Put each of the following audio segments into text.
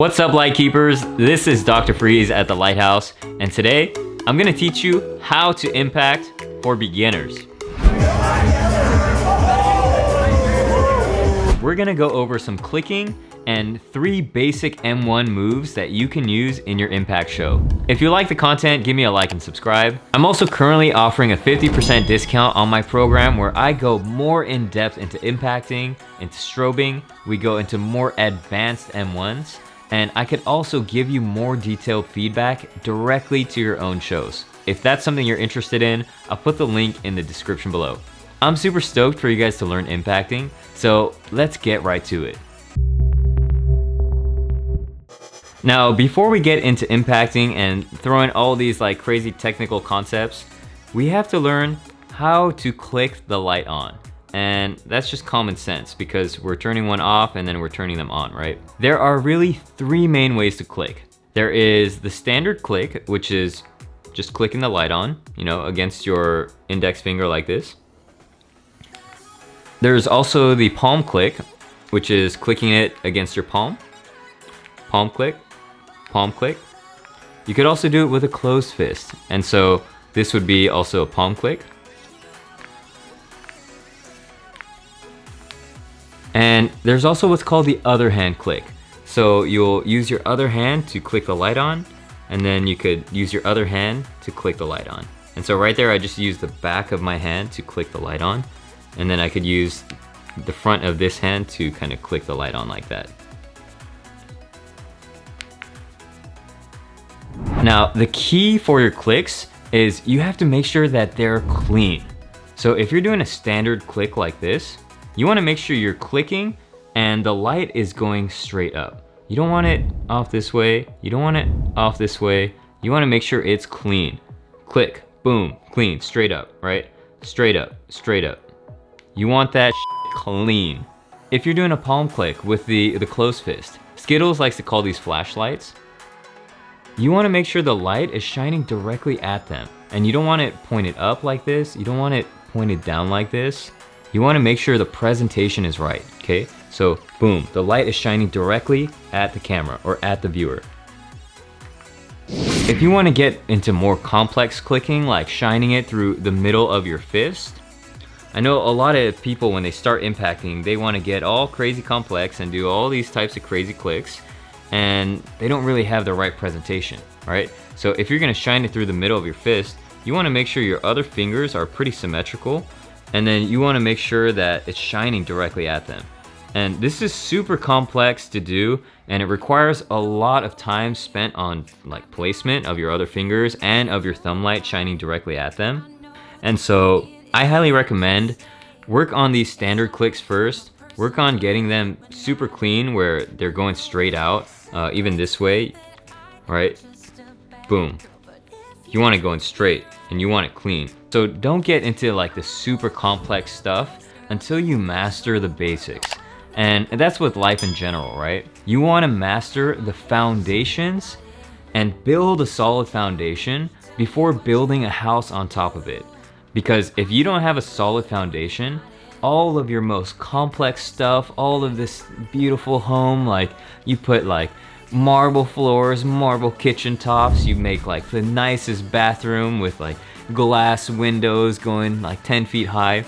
What's up, Lightkeepers? This is Dr. Freeze at the Lighthouse, and today I'm gonna teach you how to impact for beginners. We're gonna go over some clicking and 3 basic M1 moves that you can use in your impact show. If you like the content, give me a like and subscribe. I'm also currently offering a 50% discount on my program where I go more in depth into impacting, into strobing. We go into more advanced M1s. And I could also give you more detailed feedback directly to your own shows. If that's something you're interested in, I'll put the link in the description below. I'm super stoked for you guys to learn impacting, so let's get right to it. Now, before we get into impacting and throwing all these like crazy technical concepts, we have to learn how to click the light on. And that's just common sense because we're turning one off and then we're turning them on, right? There are really 3 main ways to click. There is the standard click, which is just clicking the light on, against your index finger like this. There's also the palm click, which is clicking it against your palm. Palm click, palm click. You could also do it with a closed fist. And so this would be also a palm click. And there's also what's called the other hand click. So you'll use your other hand to click the light on, and then you could use your other hand to click the light on. And so right there, I just use the back of my hand to click the light on, and then I could use the front of this hand to kind of click the light on like that. Now, the key for your clicks is you have to make sure that they're clean. So if you're doing a standard click like this, you want to make sure you're clicking and the light is going straight up. You don't want it off this way. You don't want it off this way. You want to make sure it's clean. Click, boom, clean, straight up, right? Straight up, straight up. You want that clean. If you're doing a palm click with the closed fist, Skittles likes to call these flashlights. You want to make sure the light is shining directly at them. And you don't want it pointed up like this. You don't want it pointed down like this. You want to make sure the presentation is right, okay? So boom, the light is shining directly at the camera or at the viewer. If you want to get into more complex clicking, like shining it through the middle of your fist, I know a lot of people when they start impacting, they want to get all crazy complex and do all these types of crazy clicks, and they don't really have the right presentation, right? So if you're going to shine it through the middle of your fist, you want to make sure your other fingers are pretty symmetrical. And then you want to make sure that it's shining directly at them. And this is super complex to do, and it requires a lot of time spent on like placement of your other fingers and of your thumb light shining directly at them. And so I highly recommend work on these standard clicks first. Work on getting them super clean where they're going straight out, even this way, right? Boom. You want it going straight and you want it clean. So don't get into like the super complex stuff until you master the basics. And that's with life in general, right? You want to master the foundations and build a solid foundation before building a house on top of it. Because if you don't have a solid foundation, all of your most complex stuff, all of this beautiful home, like you put like marble floors, marble kitchen tops, you make like the nicest bathroom with like glass windows going like 10 feet high.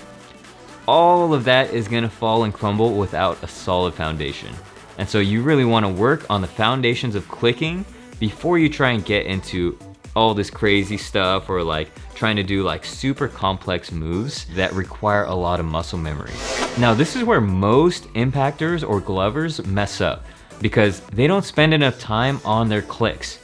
All of that is gonna fall and crumble without a solid foundation. And so you really wanna work on the foundations of clicking before you try and get into all this crazy stuff or like trying to do like super complex moves that require a lot of muscle memory. Now this is where most impactors or glovers mess up, because they don't spend enough time on their clicks.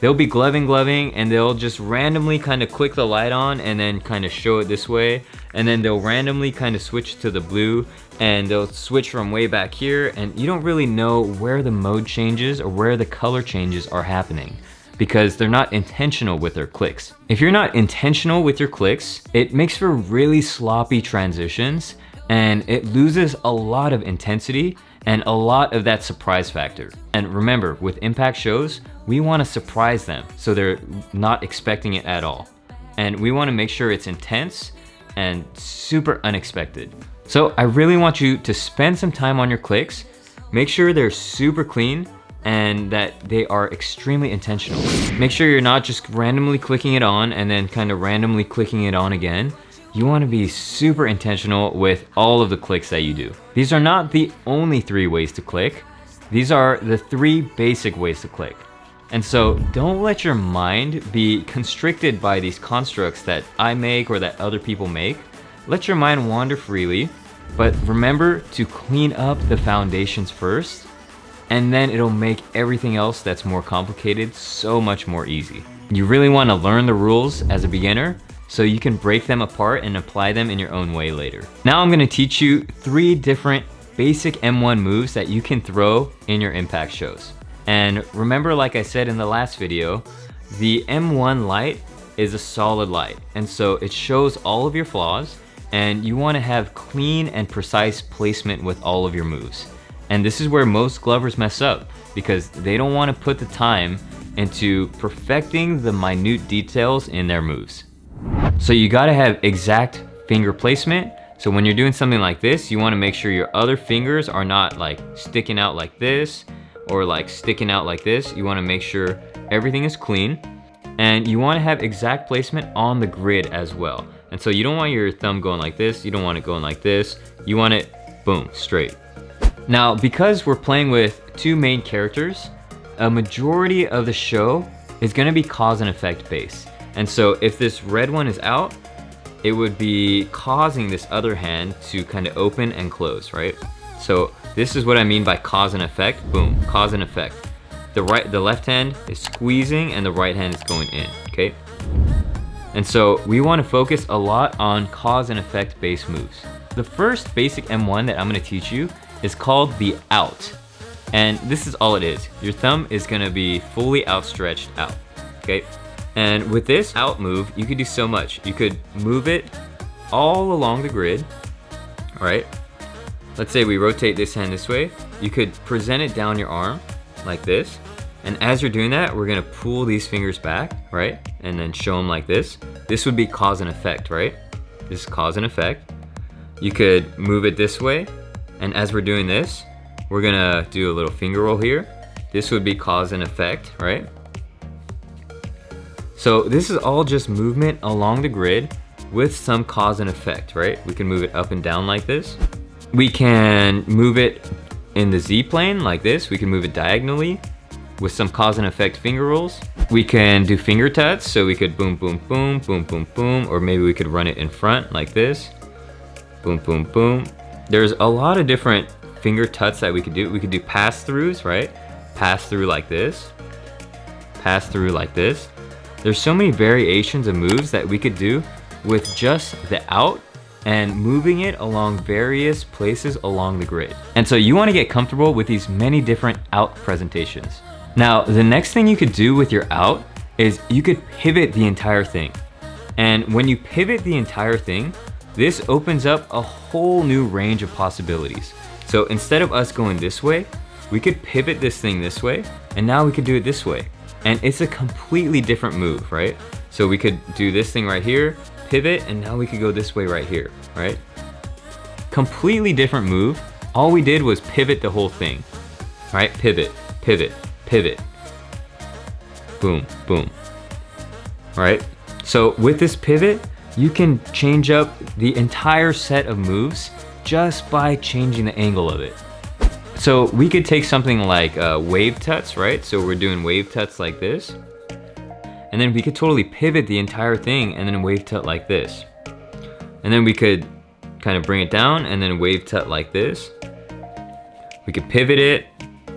They'll be gloving, and they'll just randomly kind of click the light on and then kind of show it this way. And then they'll randomly kind of switch to the blue and they'll switch from way back here. And you don't really know where the mode changes or where the color changes are happening because they're not intentional with their clicks. If you're not intentional with your clicks, it makes for really sloppy transitions and it loses a lot of intensity and a lot of that surprise factor. And remember, with impact shows, we want to surprise them so they're not expecting it at all. And we want to make sure it's intense and super unexpected. So I really want you to spend some time on your clicks. Make sure they're super clean, and that they are extremely intentional. Make sure you're not just randomly clicking it on and then kind of randomly clicking it on again. You want to be super intentional with all of the clicks that you do. These are not the only 3 ways to click. These are the 3 basic ways to click. And so don't let your mind be constricted by these constructs that I make or that other people make. Let your mind wander freely, but remember to clean up the foundations first, and then it'll make everything else that's more complicated so much more easy. You really want to learn the rules as a beginner so you can break them apart and apply them in your own way later. Now I'm going to teach you 3 different basic M1 moves that you can throw in your impact shows. And remember, like I said in the last video, the M1 light is a solid light, and so it shows all of your flaws, and you want to have clean and precise placement with all of your moves. And this is where most glovers mess up, because they don't want to put the time into perfecting the minute details in their moves. So you got to have exact finger placement. So when you're doing something like this, you want to make sure your other fingers are not like sticking out like this or like sticking out like this. You want to make sure everything is clean, and you want to have exact placement on the grid as well. And so you don't want your thumb going like this, you don't want it going like this, you want it boom, straight. Now, because we're playing with 2 main characters, a majority of the show is going to be cause and effect based. And so if this red one is out, it would be causing this other hand to kind of open and close, right? So this is what I mean by cause and effect. Boom, cause and effect. The left hand is squeezing and the right hand is going in, okay? And so we want to focus a lot on cause and effect based moves. The first basic M1 that I'm going to teach you is called the out. And this is all it is. Your thumb is going to be fully outstretched out, okay? And with this out move, you could do so much. You could move it all along the grid, all right? Let's say we rotate this hand this way. You could present it down your arm like this. And as you're doing that, we're gonna pull these fingers back, right? And then show them like this. This would be cause and effect, right? This is cause and effect. You could move it this way. And as we're doing this, we're gonna do a little finger roll here. This would be cause and effect, right? So this is all just movement along the grid with some cause and effect, right? We can move it up and down like this. We can move it in the Z plane like this. We can move it diagonally with some cause and effect finger rolls. We can do finger tuts, so we could boom, boom, boom, boom, boom, boom, or maybe we could run it in front like this. Boom, boom, boom. There's a lot of different finger tuts that we could do. We could do pass throughs, right? Pass through like this. Pass through like this. There's so many variations of moves that we could do with just the out and moving it along various places along the grid. And so you want to get comfortable with these many different out presentations. Now, the next thing you could do with your out is you could pivot the entire thing. And when you pivot the entire thing, this opens up a whole new range of possibilities. So instead of us going this way, we could pivot this thing this way, and now we could do it this way. And it's a completely different move, right? So we could do this thing right here, pivot, and now we could go this way right here, right? Completely different move. All we did was pivot the whole thing, right? Pivot, pivot, pivot. Boom, boom, right? So with this pivot, you can change up the entire set of moves just by changing the angle of it. So we could take something like wave tuts, right? So we're doing wave tuts like this. And then we could totally pivot the entire thing and then wave tut like this. And then we could kind of bring it down and then wave tut like this. We could pivot it,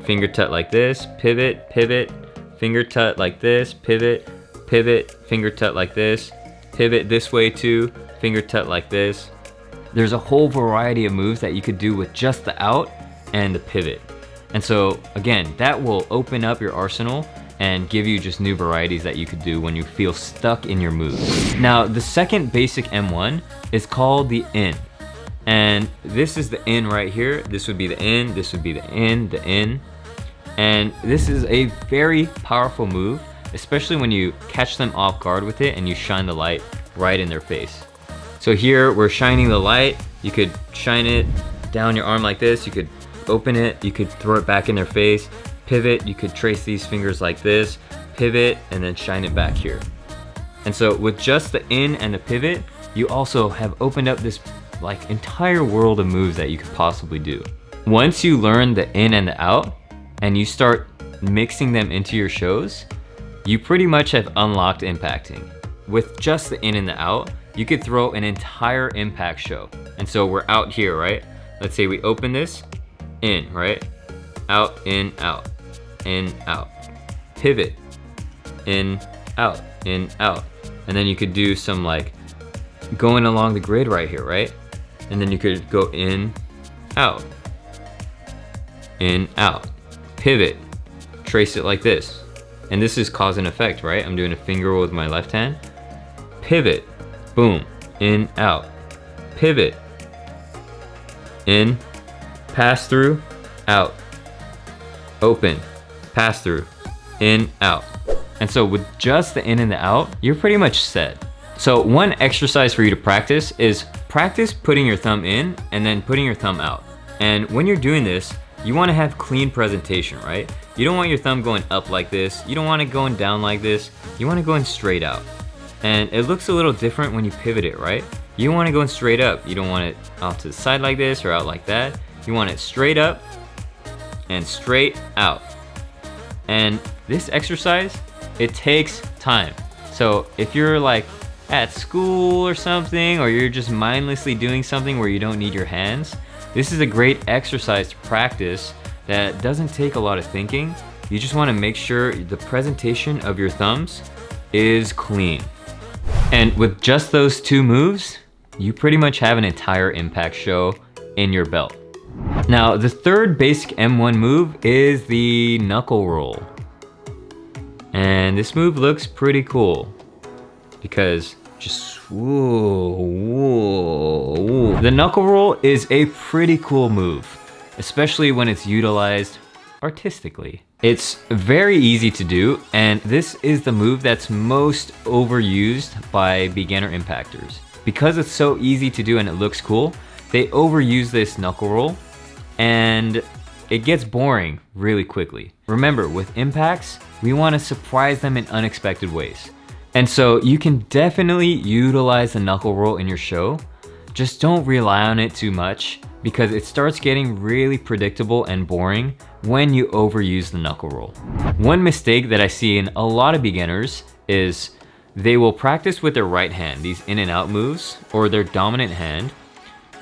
finger tut like this, pivot, pivot, finger tut like this, pivot, pivot, finger tut like this, pivot this way too, finger tut like this. There's a whole variety of moves that you could do with just the out and the pivot. And so again, that will open up your arsenal and give you just new varieties that you could do when you feel stuck in your moves. Now, the second basic M1 is called the in. And this is the in right here. This would be the in, this would be the in, the in. And this is a very powerful move, especially when you catch them off guard with it and you shine the light right in their face. So here we're shining the light. You could shine it down your arm like this. You could open it, you could throw it back in their face, pivot, you could trace these fingers like this, pivot, and then shine it back here. And so with just the in and the pivot, you also have opened up this like entire world of moves that you could possibly do. Once you learn the in and the out, and you start mixing them into your shows, you pretty much have unlocked impacting. With just the in and the out, you could throw an entire impact show. And so we're out here, right? Let's say we open this, in, right? Out, in, out, pivot, in, out. And then you could do some like going along the grid right here, right? And then you could go in, out, pivot, trace it like this. And this is cause and effect, right? I'm doing a finger roll with my left hand, pivot, boom, in, out, pivot, in, pass through, out, open, pass through, in, out. And so with just the in and the out, you're pretty much set. So one exercise for you to practice is practice putting your thumb in and then putting your thumb out. And when you're doing this, you want to have clean presentation, right? You don't want your thumb going up like this. You don't want it going down like this. You want it going straight out. And it looks a little different when you pivot it, right? You want it going straight up. You don't want it off to the side like this or out like that. You want it straight up and straight out. And this exercise, it takes time. So if you're like at school or something, or you're just mindlessly doing something where you don't need your hands, this is a great exercise to practice that doesn't take a lot of thinking. You just want to make sure the presentation of your thumbs is clean. And with just those two moves, you pretty much have an entire impact show in your belt. Now, the third basic M1 move is the knuckle roll. And this move looks pretty cool because just whoa. The knuckle roll is a pretty cool move, especially when it's utilized artistically. It's very easy to do, and this is the move that's most overused by beginner impactors. Because it's so easy to do and it looks cool, they overuse this knuckle roll, and it gets boring really quickly. Remember, with impacts, we want to surprise them in unexpected ways. And so you can definitely utilize the knuckle roll in your show. Just don't rely on it too much because it starts getting really predictable and boring when you overuse the knuckle roll. One mistake that I see in a lot of beginners is they will practice with their right hand, these in and out moves, or their dominant hand.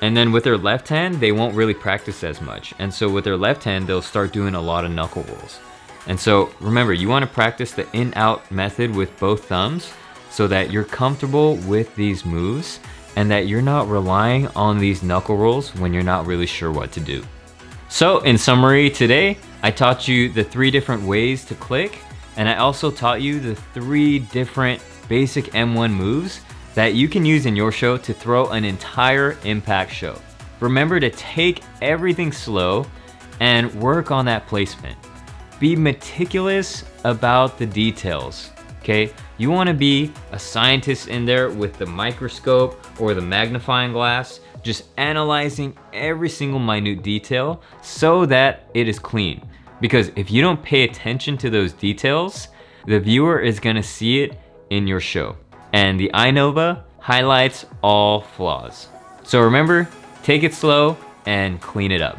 And then with their left hand, they won't really practice as much. And so with their left hand, they'll start doing a lot of knuckle rolls. And so remember, you want to practice the in-out method with both thumbs so that you're comfortable with these moves and that you're not relying on these knuckle rolls when you're not really sure what to do. So in summary, today, I taught you the 3 different ways to click, and I also taught you the 3 different basic M1 moves that you can use in your show to throw an entire impact show. Remember to take everything slow and work on that placement. Be meticulous about the details, okay? You wanna be a scientist in there with the microscope or the magnifying glass, just analyzing every single minute detail so that it is clean. Because if you don't pay attention to those details, the viewer is gonna see it in your show. And the iNova highlights all flaws. So remember, take it slow and clean it up.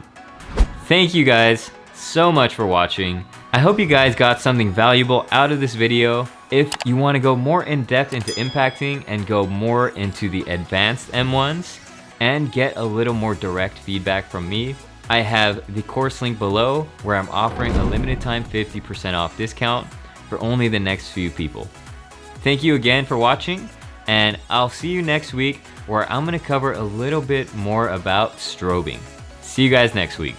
Thank you guys so much for watching. I hope you guys got something valuable out of this video. If you want to go more in depth into impacting and go more into the advanced M1s and get a little more direct feedback from me, I have the course link below where I'm offering a limited time 50% off discount for only the next few people. Thank you again for watching, and I'll see you next week where I'm going to cover a little bit more about strobing. See you guys next week.